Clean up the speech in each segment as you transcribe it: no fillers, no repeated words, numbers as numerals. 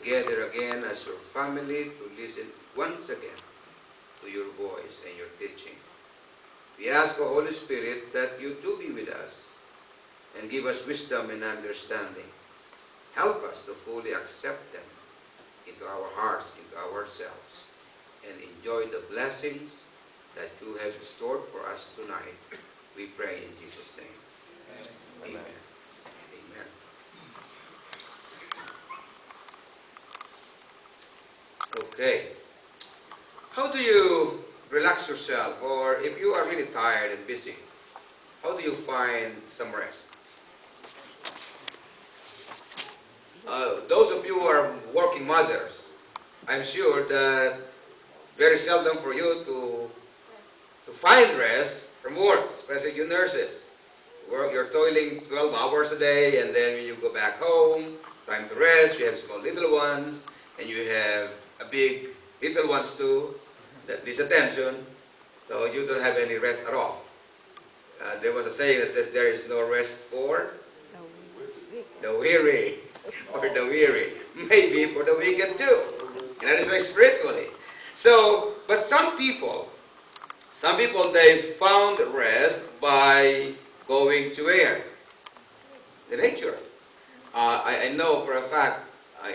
gather again as your family to listen once again to your voice and your teaching. We ask, O Holy Spirit, that you do be with us and give us wisdom and understanding. Help us to fully accept them into our hearts, into ourselves, and enjoy the blessings that you have stored for us tonight. We pray in Jesus' name. Amen. Amen. Amen. Okay. How do you relax yourself? Or if you are really tired and busy, how do you find some rest? Those of you who are working mothers, I'm sure that very seldom for you to find rest from work, especially you nurses. You're toiling 12 hours a day, and then when you go back home, time to rest, you have small little ones, and you have a big little ones too, that needs attention, so you don't have any rest at all. There was a saying that says there is no rest for the weary, or the weary. Maybe for the wicked too. And that is why spiritually. So, but some people, they found rest by going to where? The nature. I know for a fact,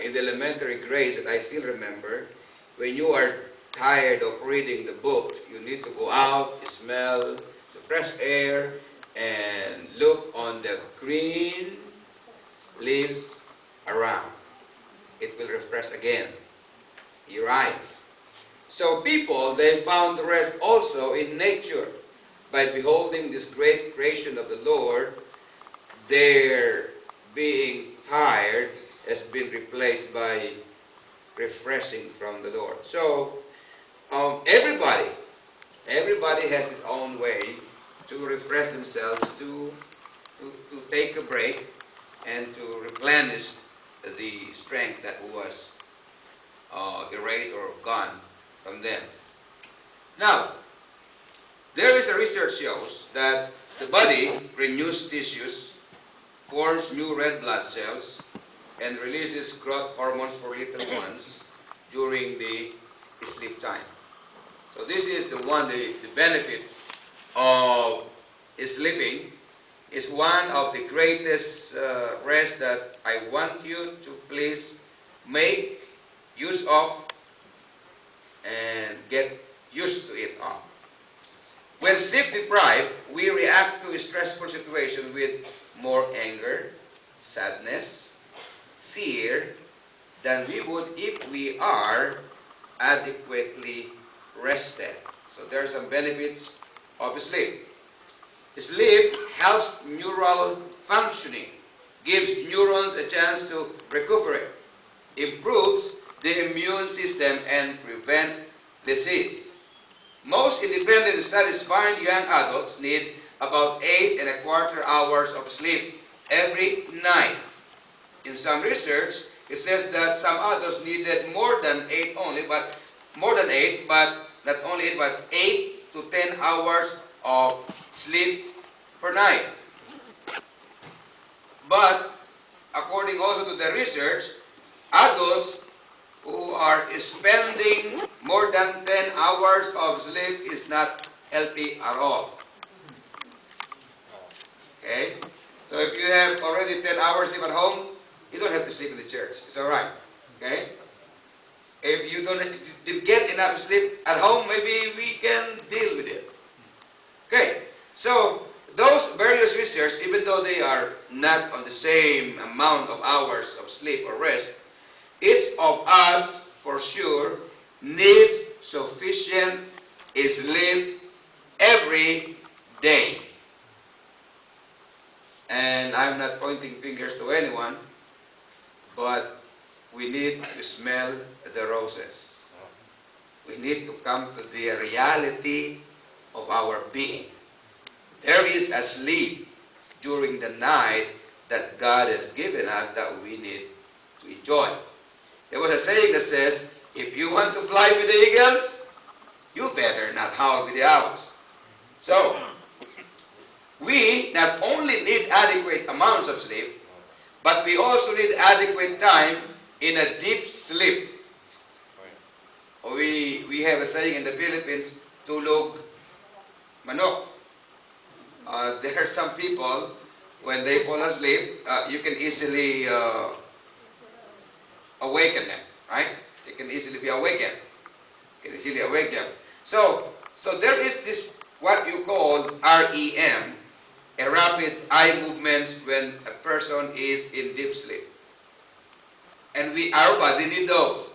in the elementary grades that I still remember, when you are tired of reading the book, you need to go out, smell the fresh air, and look on the green leaves around. It will refresh again your eyes. So people, they found rest also in nature. By beholding this great creation of the Lord, their being tired has been replaced by refreshing from the Lord. So everybody has his own way to refresh themselves, to take a break, and to replenish the strength that was erased or gone from them. Now, there is a research shows that the body renews tissues, forms new red blood cells, and releases growth hormones for little ones during the sleep time. So this is the benefit of sleeping is one of the greatest rest that I want you to please make use of and get used to it on. When sleep deprived, we react to a stressful situation with more anger, sadness, fear than we would if we are adequately rested. So there are some benefits of sleep. Sleep helps neural functioning, gives neurons a chance to recuperate, improves the immune system, and prevent disease. Most independent studies find young adults need about 8¼ hours of sleep every night. In some research, it says that some adults needed more than 8, but not only 8, but 8 to 10 hours of sleep per night. But according also to the research, adults who are spending more than 10 hours of sleep is not healthy at all. Okay? So if you have already 10 hours sleep at home, you don't have to sleep in the church. It's all right. Okay? If you didn't get enough sleep at home, maybe we can deal with it. Okay? So those various research, even though they are not on the same amount of hours of sleep or rest, each of us, for sure, needs sufficient sleep every day. And I'm not pointing fingers to anyone, but we need to smell the roses. We need to come to the reality of our being. There is a sleep during the night that God has given us that we need to enjoy. There was a saying that says, if you want to fly with the eagles, you better not howl with the owls. So, we not only need adequate amounts of sleep, but we also need adequate time in a deep sleep. We have a saying in the Philippines, tulog manok. There are some people, when they fall asleep, you can easily awaken them, right? They can easily be awakened. You can easily awake them. So there is this, what you call REM, a rapid eye movements when a person is in deep sleep. And our body needs those.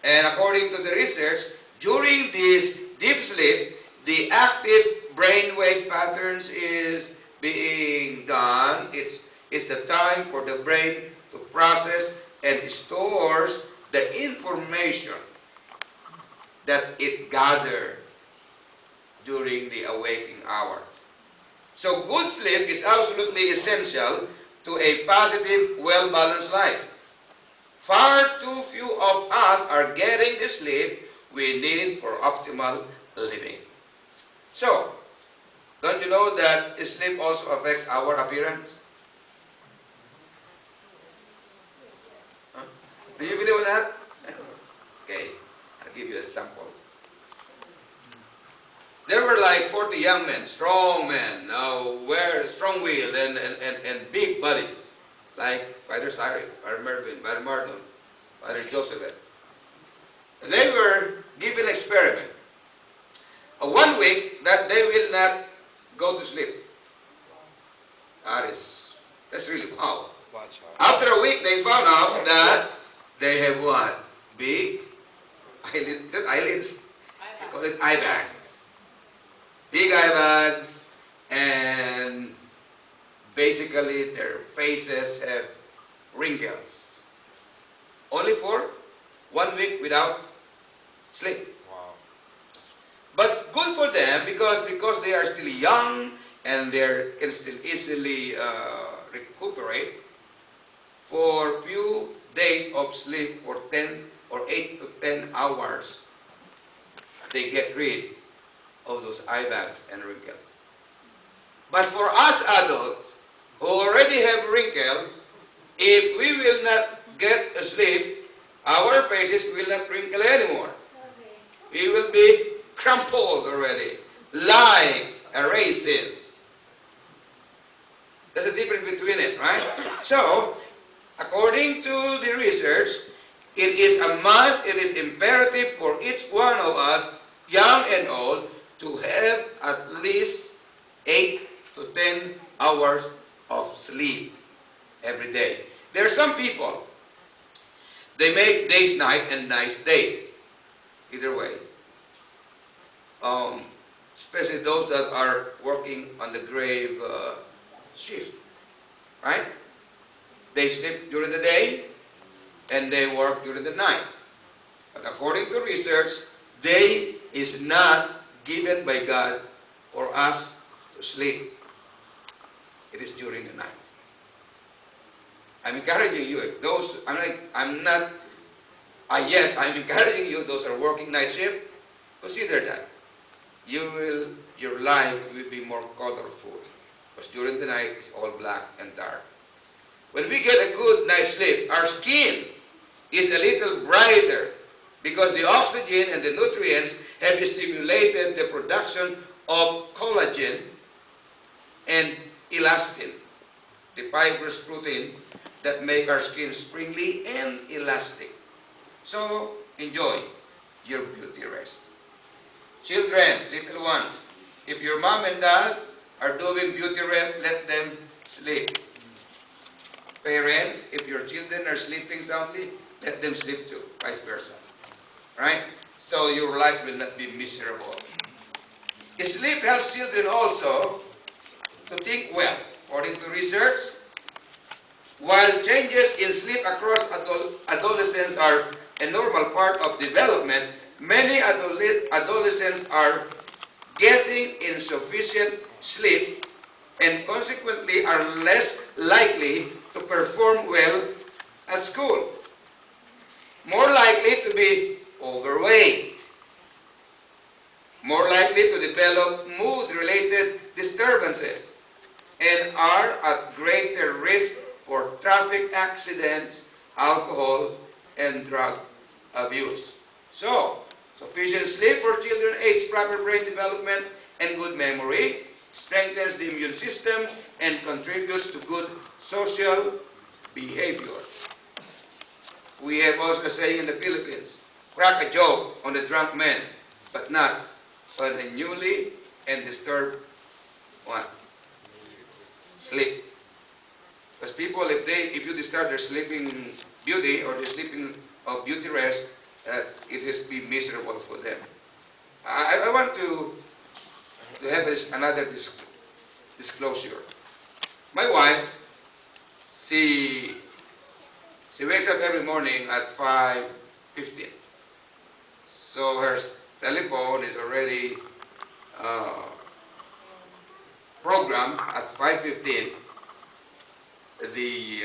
And according to the research, during this deep sleep, the active brainwave patterns is being done. It's the time for the brain to process and stores the information that it gathered during the awaking hour. So good sleep is absolutely essential to a positive, well-balanced life. Far too few of us are getting the sleep we need for optimal living. So, don't you know that sleep also affects our appearance? Huh? Do you believe in that? Okay, I'll give you a sample. There were like 40 young men, strong men, strong-willed and big bodies, like Father Sari, Father Mervin, Father Martin, Father Joseph. They were given an experiment. 1 week that they will not go to sleep. That's really wow. After a week, they found out that they have what? Big eyelids. They call it eye bags. Big eye bags, and basically their faces have wrinkles. Only for 1 week without sleep. Wow. But good for them because they are still young and they can still easily recuperate. For few days of sleep for 10 or 8 to 10 hours, they get rid of those eye bags and wrinkles. But for us adults who already have wrinkles, if we will not get sleep, our faces will not wrinkle anymore. We will be crumpled already, like a raisin. There's a difference between it, right? So, according to the research, it is a must, it is imperative for each one of us, young and old, to have at least 8 to 10 hours of sleep every day. There are some people, they make days night and nights day. Either way. Especially those that are working on the grave shift. Right? They sleep during the day and they work during the night. But according to research, day is not given by God for us to sleep. It is during the night. I'm encouraging you, if those, I'm encouraging you, those are working night shift, consider that. Your life will be more colorful. Because during the night, it's all black and dark. When we get a good night's sleep, our skin is a little brighter because the oxygen and the nutrients have stimulated the production of collagen and elastin, the fibrous protein that make our skin springly and elastic. So, enjoy your beauty rest. Children, little ones, if your mom and dad are doing beauty rest, let them sleep. Parents, if your children are sleeping soundly, let them sleep too, vice versa. Right? So your life will not be miserable. Sleep helps children also to think well. According to research, while changes in sleep across adolescents are a normal part of development, many adolescents are getting insufficient sleep and consequently are less likely to perform well at school, more likely to be overweight, more likely to develop mood-related disturbances, and are at greater risk for traffic accidents, alcohol, and drug abuse. So, sufficient sleep for children aids proper brain development and good memory, strengthens the immune system, and contributes to good social behavior. We have also a saying in the Philippines, crack a joke on the drunk man, but not on the newly and disturbed one. Sleep. Because people, if you disturb their sleeping beauty or their sleeping of beauty rest, it is be miserable for them. I want to have another disclosure. My wife, she wakes up every morning at 5:15. So her telephone is already programmed at 5:15. The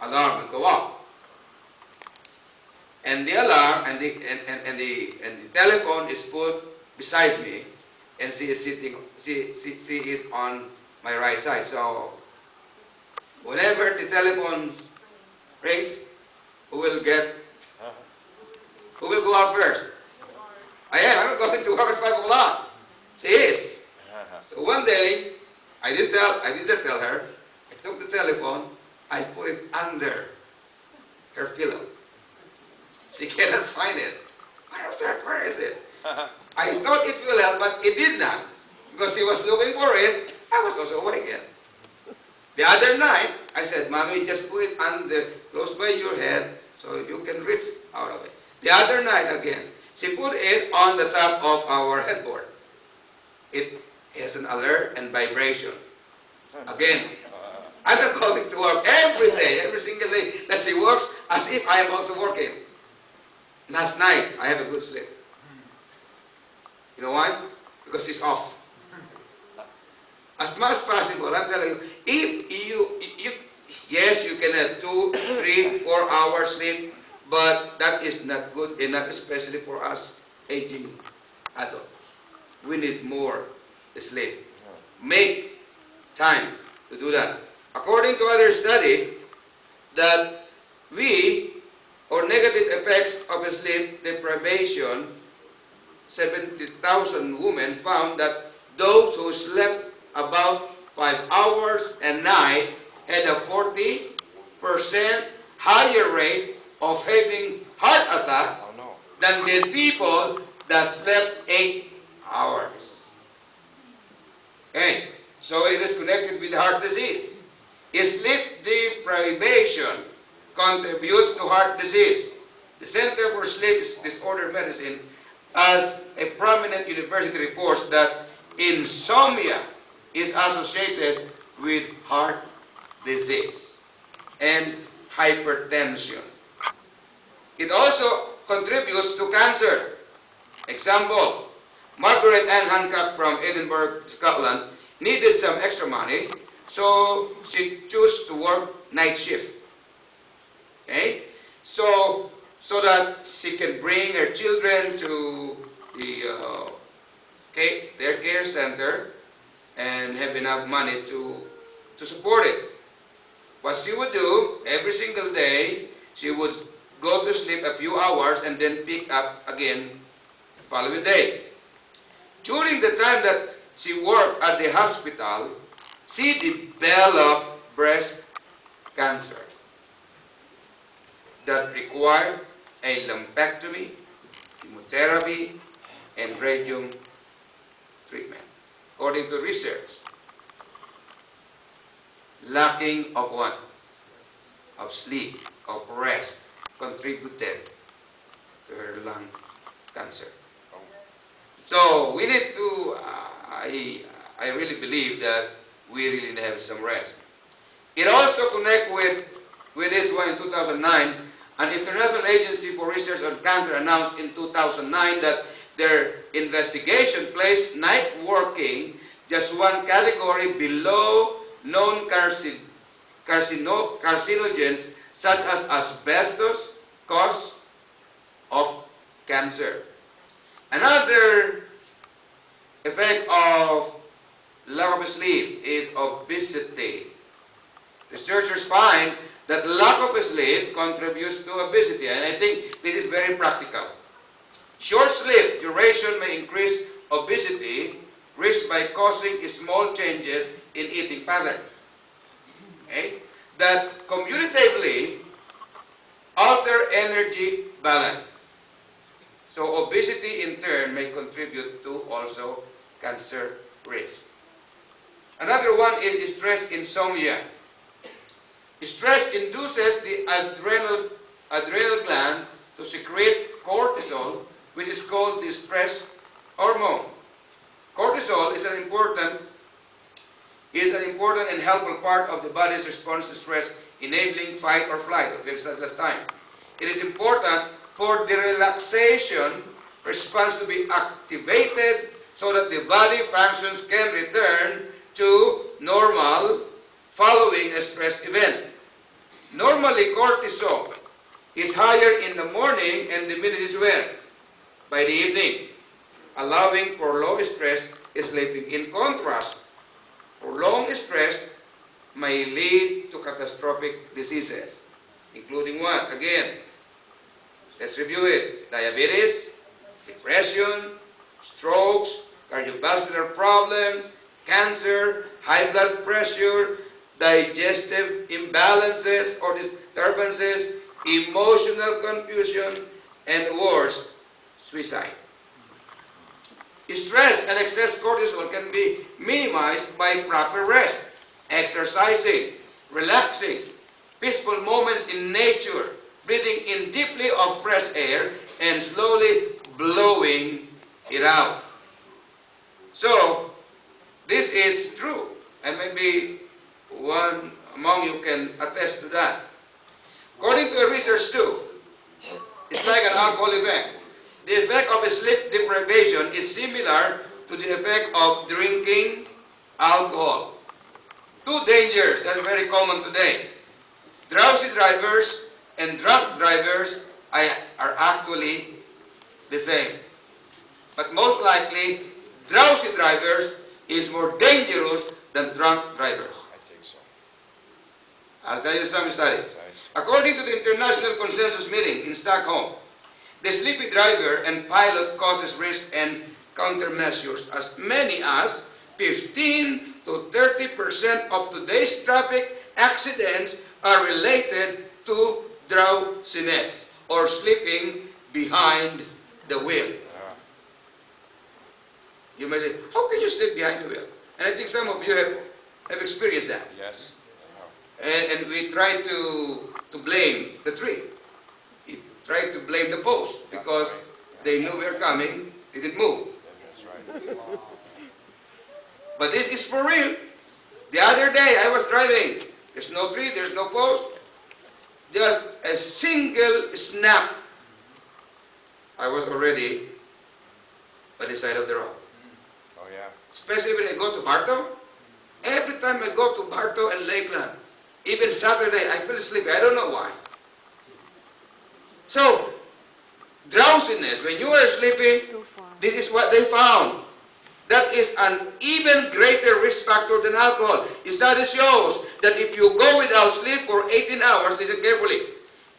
alarm will go off. And the alarm and the telephone is put beside me, and she is sitting. She is on my right side. So whenever the telephone rings, who will go out first? I'm going to work at 5 o'clock. She is. So one day, I didn't tell her. I took the telephone, I put it under her pillow. She cannot find it. Where is it? Where is it? I thought it will help, but it did not. Because she was looking for it, I was also awake again. The other night, I said, Mommy, just put it under, close by your head, so you can reach out of it. The other night again, she put it on the top of our headboard. It has an alert and vibration. Again, I'm going to work every day, every single day that she works as if I am also working. Last night, I have a good sleep. You know why? Because she's off. As much as possible, I'm telling you, if yes, you can have 2, 3, 4 hours sleep, but that is not good enough, especially for us aging adults. We need more sleep. Make time to do that. According to other study, that negative effects of sleep deprivation, 70,000 women found that those who slept about 5 hours a night had a 40% higher rate of having heart attack than the people that slept 8 hours. Okay, so it is connected with heart disease. Sleep deprivation contributes to heart disease. The Center for Sleep Disorder Medicine has a prominent university reports that insomnia is associated with heart disease and hypertension. It also contributes to cancer. Example, Margaret Ann Hancock from Edinburgh, Scotland, needed some extra money, so she chose to work night shift. Okay? So that she can bring her children to the their care center and have enough money to support it. What she would do, every single day, she would go to sleep a few hours and then pick up again the following day. During the time that she worked at the hospital, she developed breast cancer that required a lumpectomy, chemotherapy, and radium treatment. According to research, lacking of what? Of sleep, of rest, contributed to her lung cancer. So we need to, I really believe that we really need to have some rest. It also connects with this one in 2009. An international agency for research on cancer announced in 2009 that their investigation placed night working just one category below known carcinogens such as asbestos cause of cancer. Another effect of lack of sleep is obesity. Researchers find that lack of sleep contributes to obesity, and I think this is very practical. Short sleep duration may increase obesity risk by causing small changes in eating patterns, okay, that cumulatively alter energy balance. So obesity in turn may contribute to also cancer risk. Another one is stress insomnia. Stress induces the adrenal gland to secrete cortisol, which is called the stress hormone. Cortisol is an important and helpful part of the body's response to stress, enabling fight or flight, as we have said last time. It is important for the relaxation response to be activated so that the body functions can return to normal following a stress event. Normally, cortisol is higher in the morning and diminishes when? By the evening, allowing for low stress sleeping. In contrast, prolonged stress may lead to catastrophic diseases, including what? Again, let's review it. Diabetes, depression, strokes, cardiovascular problems, cancer, high blood pressure, digestive imbalances or disturbances, emotional confusion, and worse, suicide. Stress and excess cortisol can be minimized by proper rest, exercising, relaxing, peaceful moments in nature, breathing in deeply of fresh air, and slowly blowing it out. So, this is true, and maybe one among you can attest to that. According to research too, it's like an alcohol effect. The effect of a sleep deprivation is similar to the effect of drinking alcohol. Two dangers that are very common today. Drowsy drivers and drunk drivers are actually the same. But most likely, drowsy drivers is more dangerous than drunk drivers. I think so. I'll tell you some studies. According to the International Consensus Meeting in Stockholm, the sleepy driver and pilot causes risk and countermeasures. As many as 15 to 30% of today's traffic accidents are related to drowsiness or sleeping behind the wheel. You may say, how can you sleep behind the wheel? And I think some of you have experienced that. Yes. And we try to blame the tree. We try to blame the post because they knew we were coming, they didn't move. That's right. But this is for real. The other day I was driving. There's no tree, there's no post. Just a single snap. I was already by the side of the road. Oh yeah. Especially when I go to Bartow. Every time I go to Bartow and Lakeland, even Saturday, I feel sleepy. I don't know why. So, drowsiness, when you are sleeping, this is what they found. That is an even greater risk factor than alcohol. The study shows that if you go without sleep for 18 hours, listen carefully,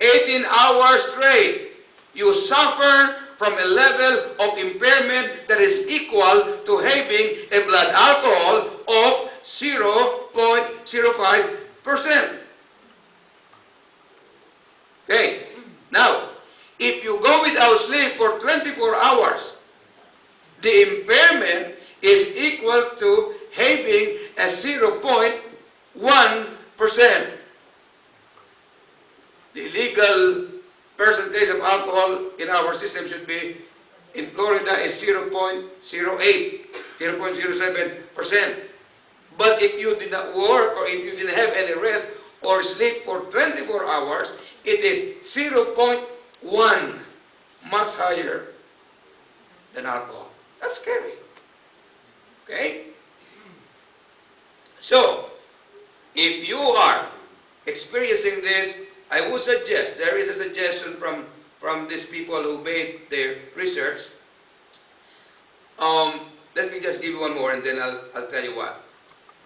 18 hours straight, you suffer from a level of impairment that is equal to having a blood alcohol of 0.05%. Okay, now, if you go without sleep for 24 hours, the impairment is equal to having a 0.1%. The legal percentage of alcohol in our system should be, in Florida, is 0.08, 0.07%. But if you did not work or if you didn't have any rest or sleep for 24 hours, it is 0.1, much higher than alcohol. That's scary. Okay? So, if you are experiencing this, I would suggest, there is a suggestion from these people who made their research. Let me just give you one more and then I'll tell you what.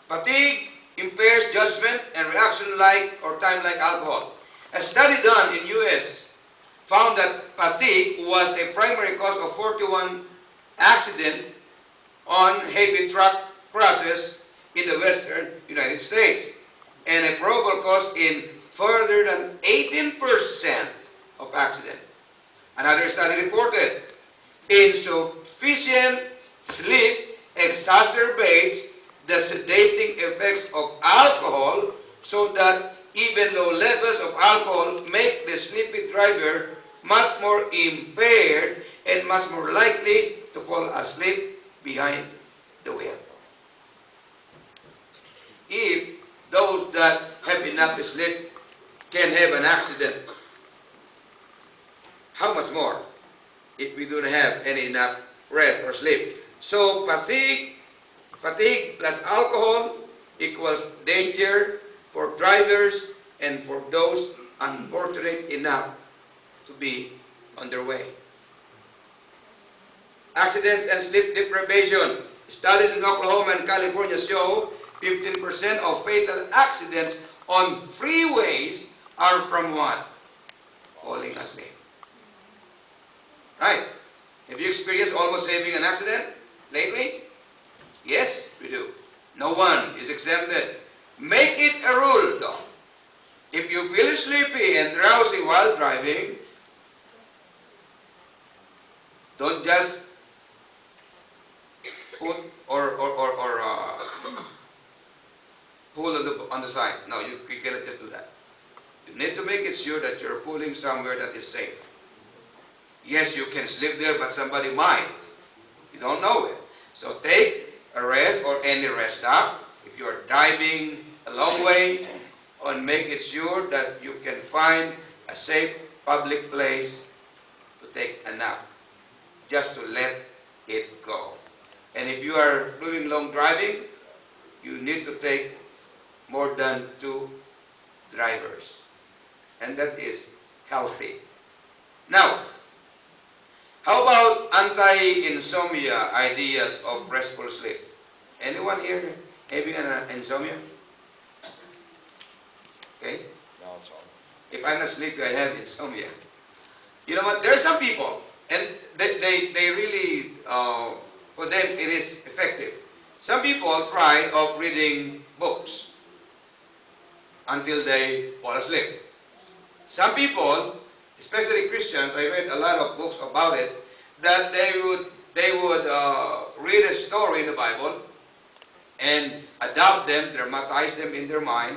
Fatigue impairs judgment and reaction like or time like alcohol. A study done in US found that fatigue was a primary cause of 41 accidents on heavy truck crosses in the western United States, and a probable cause in further than 18% of accidents. Another study reported insufficient sleep exacerbates the sedating effects of alcohol, so that even low levels of alcohol make the sleepy driver much more impaired and much more likely to fall asleep behind the wheel. If those that have enough sleep can have an accident, how much more if we don't have any enough rest or sleep? So fatigue plus alcohol equals danger for drivers and for those unfortunate enough to be on their way. Accidents and sleep deprivation. Studies in Oklahoma and California show 15% of fatal accidents on freeways are from what? Falling asleep. Right? Have you experienced almost having an accident lately? Yes, we do. No one is exempted. Make it a rule, though. If you feel sleepy and drowsy while driving, don't just put pull on the side. No, you cannot just do that. You need to make it sure that you're pulling somewhere that is safe. Yes, you can sleep there, but somebody might. You don't know it. So take a rest or any rest stop. If you're driving a long way, and make it sure that you can find a safe public place to take a nap. Just to let it go. And if you are doing long driving, you need to take more than 2 drivers. And that is healthy. Now, how about anti-insomnia ideas of restful sleep? Anyone here having an insomnia? Okay? No, it's all. If I'm not sleepy, I have insomnia. You know what? There are some people, and they really, for them it is effective. Some people try of reading books until they fall asleep. Some people, especially Christians, I read a lot of books about it, that they would read a story in the Bible and adapt them, dramatize them in their mind,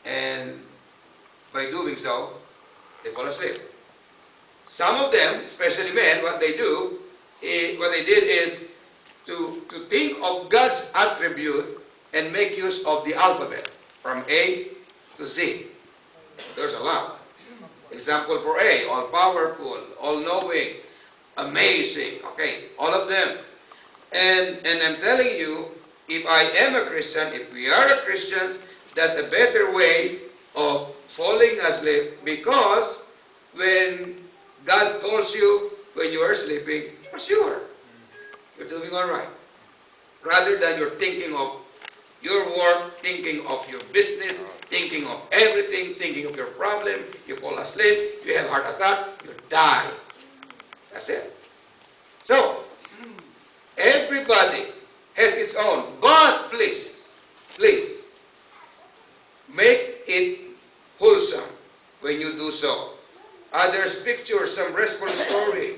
and by doing so, they fall asleep. Some of them, especially men, what they did is to think of God's attribute and make use of the alphabet from A to Z. There's a lot. Example for A, all powerful, all knowing, amazing, okay, all of them. And I'm telling you, if I am a Christian, if we are a Christians, that's a better way of falling asleep, because when God calls you when you are sleeping, for sure, you're doing all right. Rather than you're thinking of your work, thinking of your business, thinking of everything, thinking of your problem, you fall asleep, you have heart attack, you die. That's it. So, everybody has its own, but please, make it wholesome when you do so. Others picture some restful story,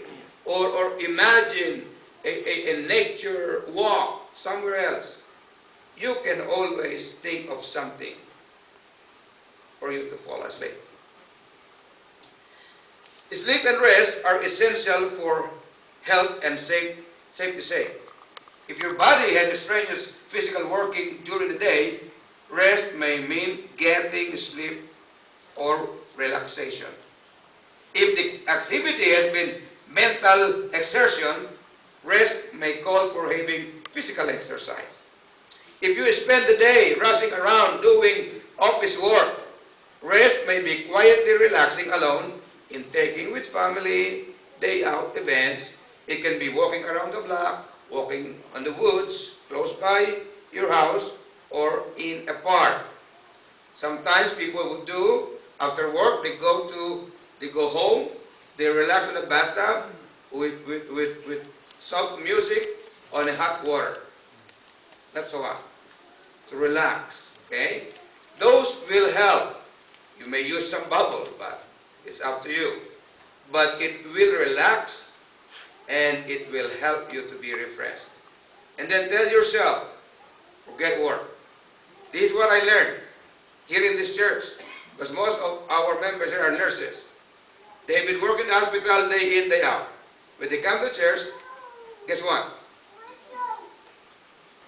or imagine a nature walk somewhere else. You can always think of something for you to fall asleep. Sleep and rest are essential for health and safety sake. If your body has a strenuous physical working during the day, rest may mean getting sleep or relaxation. If the activity has been mental exertion, rest may call for having physical exercise. If you spend the day rushing around doing office work, rest may be quietly relaxing alone in taking with family, day out events. It can be walking around the block, walking on the woods close by your house, or in a park. Sometimes people would do, after work, they go home, they relax in the bathtub with soft music on a hot water. That's all. To relax, okay? Those will help. You may use some bubble, but it's up to you. But it will relax and it will help you to be refreshed. And then tell yourself, forget work. This is what I learned here in this church, because most of our members here are nurses. They've been working in the hospital day in, day out. When they come to church, guess what?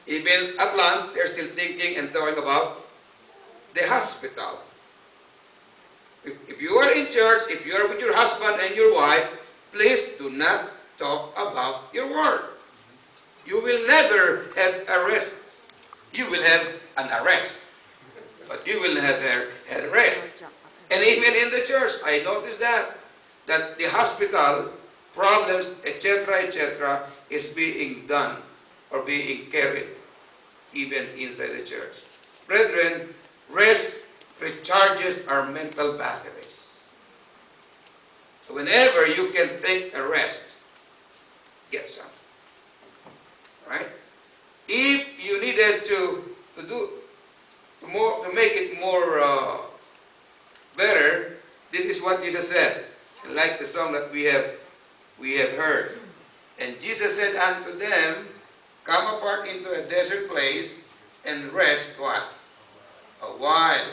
Even at lunch, they're still thinking and talking about the hospital. If you are in church, if you are with your husband and your wife, please do not talk about your work. You will never have a rest. You will have an arrest, but you will never have a rest. And even in the church, I noticed that the hospital problems, etc., is being done or being carried even inside the church. Brethren, rest recharges our mental batteries. So whenever you can take a rest, get some. Right? If you needed to make it more better, this is what Jesus said. Like the song that we have heard. And Jesus said unto them, come apart into a desert place and rest what? A while.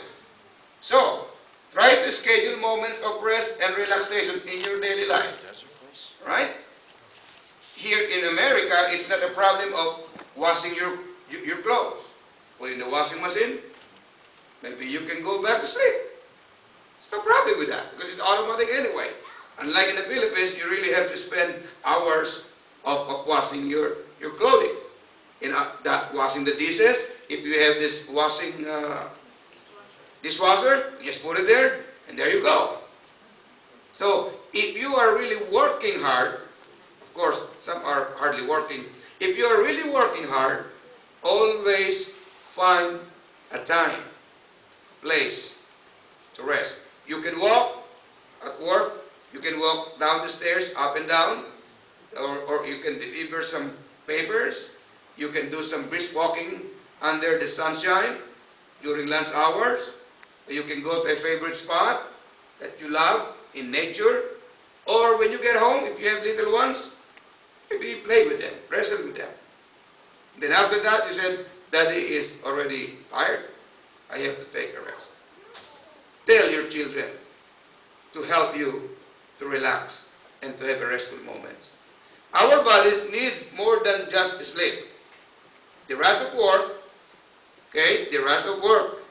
So, try to schedule moments of rest and relaxation in your daily life. Right? Here in America, it's not a problem of washing your clothes. Put in the washing machine, maybe you can go back to sleep. There's no problem with that, because it's automatic anyway. Unlike in the Philippines, you really have to spend hours of washing your clothing. In that washing the dishes, if you have this washing dishwasher, you just put it there, and there you go. So, if you are really working hard, of course, some are hardly working. If you are really working hard, always find a time, place to rest. You can walk at work, you can walk down the stairs, up and down, or you can deliver some papers, you can do some brisk walking under the sunshine during lunch hours, you can go to a favorite spot that you love in nature, or when you get home, if you have little ones, maybe play with them, wrestle with them. Then after that, you said, Daddy is already tired, I have to take a rest. Tell your children to help you to relax and to have a restful moments. Our bodies needs more than just sleep. The rest of work, okay, the rest of work,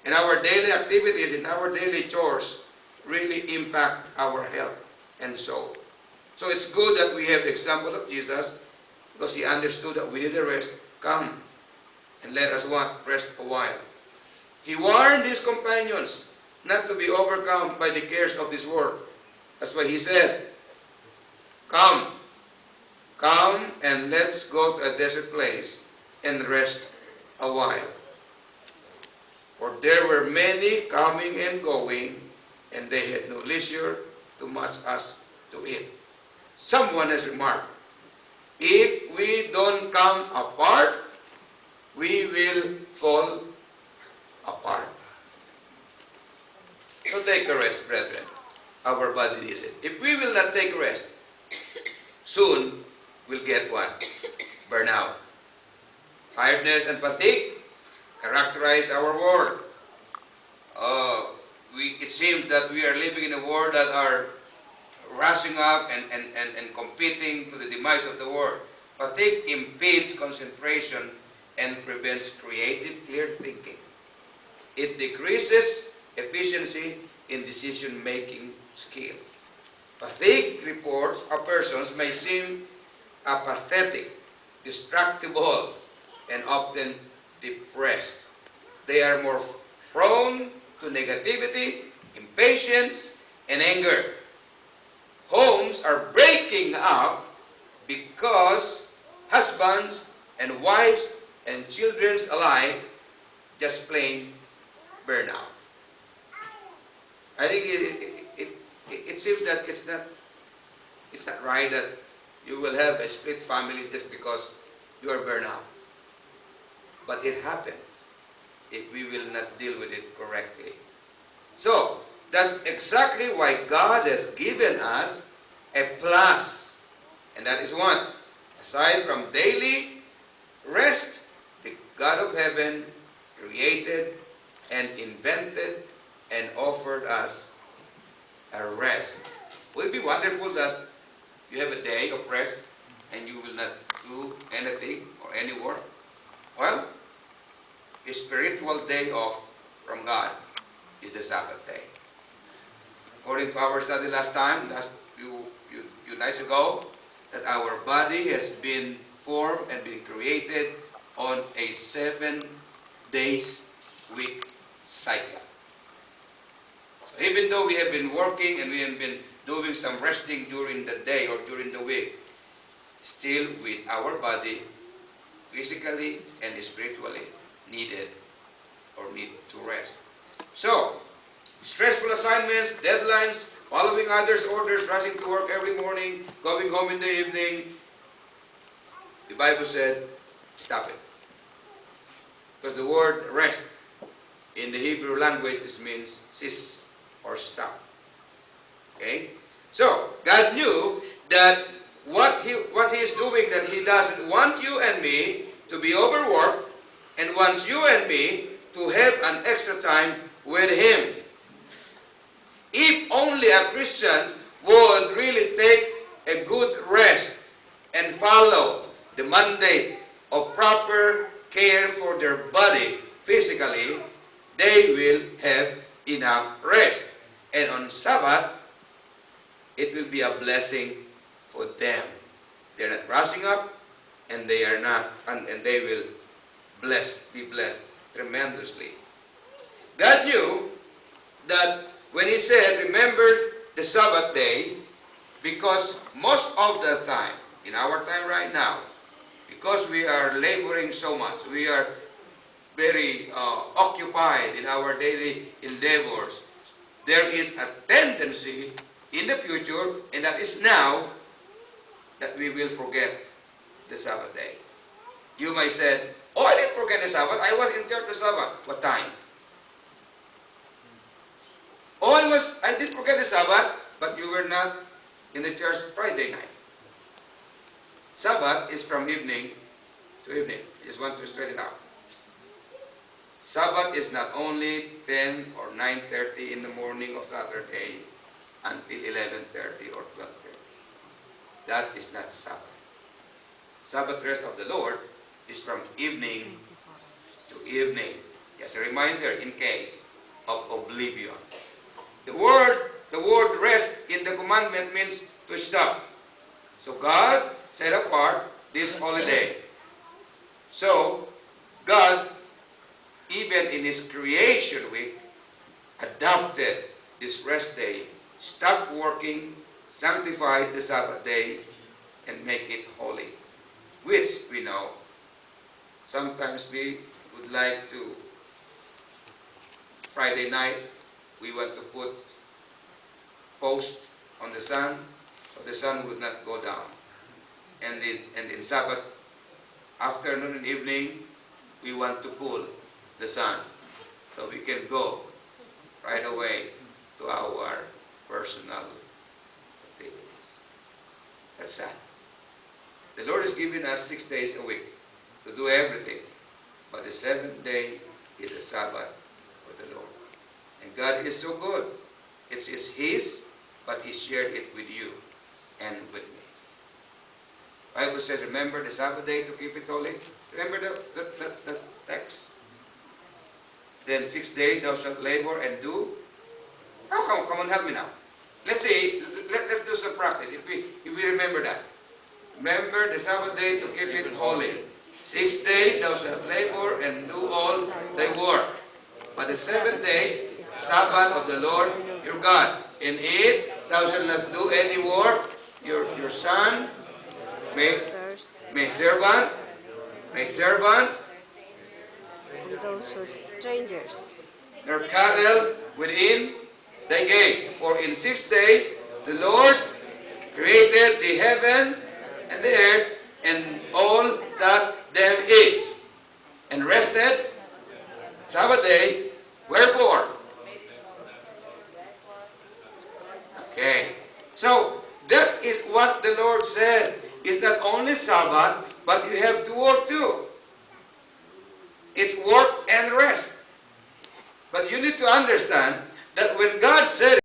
and our daily activities and our daily chores really impact our health and soul. So it's good that we have the example of Jesus, because he understood that we need a rest. Come and let us rest a while. He warned his companions not to be overcome by the cares of this world. That's why he said, come and let's go to a desert place and rest a while. For there were many coming and going, and they had no leisure to much as to eat. Someone has remarked, if we don't come apart, we will fall apart. So take a rest, brethren. Our body needs it. If we will not take rest, soon we'll get what? Burnout. Tiredness and fatigue characterize our world. It seems that we are living in a world that are rushing up and competing to the demise of the world. Fatigue impedes concentration and prevents creative, clear thinking. It decreases efficiency in decision-making skills. Fatigue reports of persons may seem apathetic, distractible, and often depressed. They are more prone to negativity, impatience, and anger. Homes are breaking up because husbands and wives and children alike just plain burnout. I think it seems that it's not right that you will have a split family just because you are burnout. But it happens if we will not deal with it correctly. So, that's exactly why God has given us a plus. And that is one. Aside from daily rest, the God of heaven created and invented and offered us a rest. Will it be wonderful that you have a day of rest and you will not do anything or any work? Well, a spiritual day off from God is the Sabbath day. According to our study last few nights ago, that our body has been formed and been created on a 7 days week cycle. So even though we have been working and we have been doing some resting during the day or during the week, still with our body, physically and spiritually, need to rest. So, stressful assignments, deadlines, following others' orders, rushing to work every morning, going home in the evening, the Bible said, stop it. Because the word rest in the Hebrew language means cease or stop. Okay? So, God knew that what he is doing, that He doesn't want you and me to be overworked and wants you and me to have an extra time with Him. If only a Christian would really take a good rest and follow the mandate of proper care for their body physically, they will have enough rest. And on Sabbath, it will be a blessing for them. They're not rushing up, and they are not, and they will be blessed tremendously. God knew that when He said, remember the Sabbath day, because most of the time, in our time right now, because we are laboring so much, we are very occupied in our daily endeavors, there is a tendency in the future, and that is now, that we will forget the Sabbath day. You might say, oh, I didn't forget the Sabbath. I was in church the Sabbath. What time? Oh, I did forget the Sabbath, but you were not in the church Friday night. Sabbath is from evening to evening. I just want to straighten it out. Sabbath is not only 10 or 9:30 in the morning of Saturday until 11:30 or 12:30. That is not Sabbath. Sabbath rest of the Lord is from evening to evening. Just a reminder in case of oblivion. The word rest in the commandment means to stop. So God set apart this holiday. So God, even in His creation week, adopted this rest day, stopped working, sanctified the Sabbath day, and make it holy. Which we know, sometimes we would like to, Friday night, we want to put post on the sun, so the sun would not go down. And in Sabbath afternoon and evening, we want to pull the sun, so we can go right away to our personal activities. That's sad. The Lord has given us 6 days a week to do everything, but the 7th day is the Sabbath for the Lord. And God is so good. It is His, but He shared it with you and with me. The Bible says, remember the Sabbath day to keep it holy. Remember the text. Then 6 days thou shalt labor and do. Come on, help me now. Let's see. Let's do some practice. If we remember that. Remember the Sabbath day to keep it holy. 6 days thou shalt labor and do all thy work. But the 7th day, Sabbath of the Lord your God. In it thou shalt not do any work. Your son make servant, those who are strangers. Nor cattle within thy gates. For in 6 days the Lord created the heaven and the earth and all that them is, and rested Sabbath day. Wherefore? Okay. So that is what the Lord said. It's not only Sabbath, but you have to work too. It's work and rest. But you need to understand that when God said